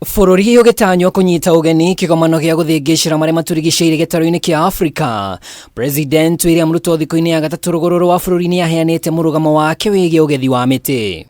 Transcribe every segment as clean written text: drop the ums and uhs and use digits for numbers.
Bũrũri ũgĩtanywo kũnyita ũgeni kĩgomano gĩa gũthĩngĩcĩra marĩa matũrigicĩirie gĩtarũ-inĩ kĩa Afrika. President William Ruto thikũ-inĩ ya gatatũ rũgũrũ rwa bũrũri nĩ aheanĩte mũrũgamo wake wĩgiĩ ũgethi wa mĩtĩ.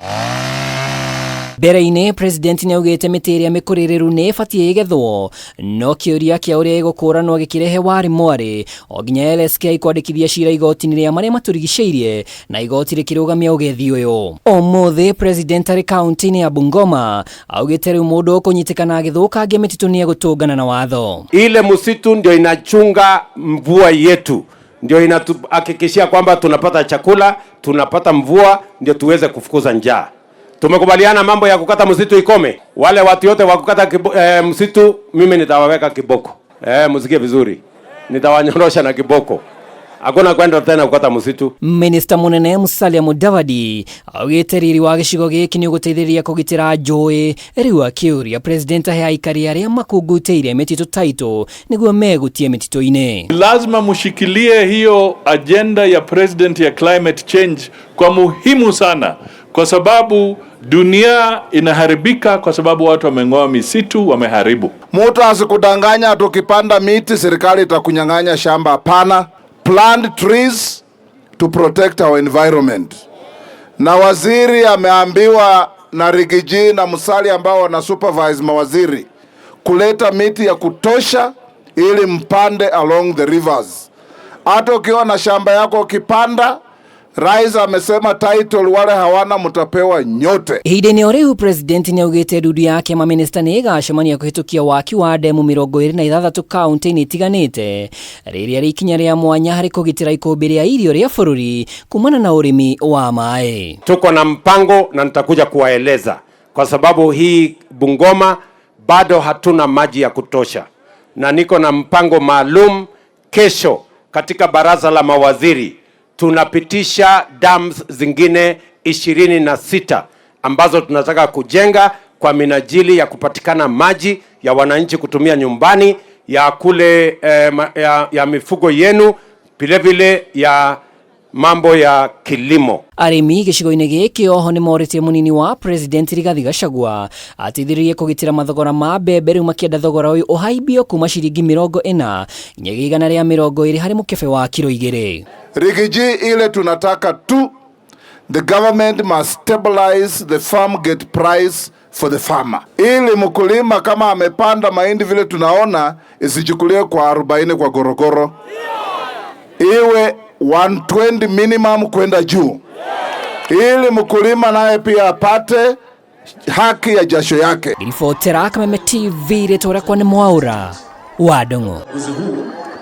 Mbere-inĩ, President nĩ augĩte mĩtĩ ĩrĩa mĩkũrĩrĩru nĩ ĩbatiĩ ĩgethwo, no kĩũria kĩa ũrĩa ĩgũkũranwo gĩkĩrehe warĩ mwarĩ o nginya LSK kwandĩkithia cira igoti-inĩ rĩa marĩa matũrigicĩirie na igoti rĩkĩrũgamia ũgethi ũyũ. Ũmũthĩ President arĩ kaunti-inĩ ya Bungoma augĩte rĩu mũndũ ũkũnyitĩkana agĩthũkangia mĩtitũ nĩ egũtũngana na watho. Ile msitu ndio inachunga mvua yetu, ndio inahakikishia kwamba tunapata chakula, tunapata mvua, ndio tuweze kufukuza njaa. Tumekubaliana mambo ya kukata msitu ikome. Wale watu wote wa kukata msitu mimi nitawaweka kiboko. Msikie vizuri. Nitawanyorosha na kiboko. Hakuna kwenda tena kukata msitu. Minister munene Musalia Mudavadi augĩte riri wa gĩcigo gĩkĩ nĩ ũgũteithĩrĩria kũgitĩra njũĩ. Rĩu akĩũria President ahe aikari arĩa makungutĩire mĩtitũ taitũ nĩguo megutie mĩtitũ-inĩ. Lazima mushikilie hiyo agenda ya President ya climate change kwa muhimu sana, kwa sababu dunia inaharibika kwa sababu watu wameng'oa misitu, wameharibu. Mtu asikudanganya tukipanda miti serikali itakunyang'anya shamba. Hapana. Plant trees to protect our environment. Na waziri ameambiwa na Rigiji na Musalia ambao wana supervise mawaziri kuleta miti ya kutosha ili mpande along the rivers. Hata ukiwa na shamba yako ukipanda, Rais amesema title wale hawana mutapewa nyote. Ihinda-inĩ o rĩu President nĩ augĩte ndudu yake maminista nĩ ĩgacemania kũhĩtũkia waki wa ndemu 26 kaunti-inĩ itiganĩte, rĩrĩa rĩ ikinya rĩa mwanya harĩ kũgitĩra ikũmbĩ rĩa irio rĩa bũrũri kumana na ũrĩmi wa maĩ. Tuko na mpango na nitakuja kuwaeleza, kwa sababu hii Bungoma bado hatuna maji ya kutosha, na niko na mpango maalum. Kesho katika baraza la mawaziri tunapitisha dams zingine 26 ambazo tunataka kujenga kwa minajili ya kupatikana maji ya wananchi kutumia nyumbani, ya kule ya mifugo yenu, vile ya mambo ya kilimo. Arĩmi gĩcigo-inĩ gĩkĩ oho nĩ morĩtie mũnini wa President Rigathi Gachagua ateithĩrĩrie kũgitĩra mathogora ma mbembe, rĩu makĩenda thogora ũyũ ũhaimbio kuma ciringi 40 nginyagia 120 harĩ mũkebe wa kilo 2. Rigiji, ile tunataka tu, the government must stabilize the farm gate price for the farmer. Ili mkulima kama amepanda mahindi vile tunaona isichukuliwe kwa 40 kwa gorogoro. Iwe 120 minimum kwenda juu. Ili mkulima naye pia apate haki ya jasho yake. Ribotera Kameme TV, rĩtwa rĩakwa nĩ Mwaura wa Ndung'u.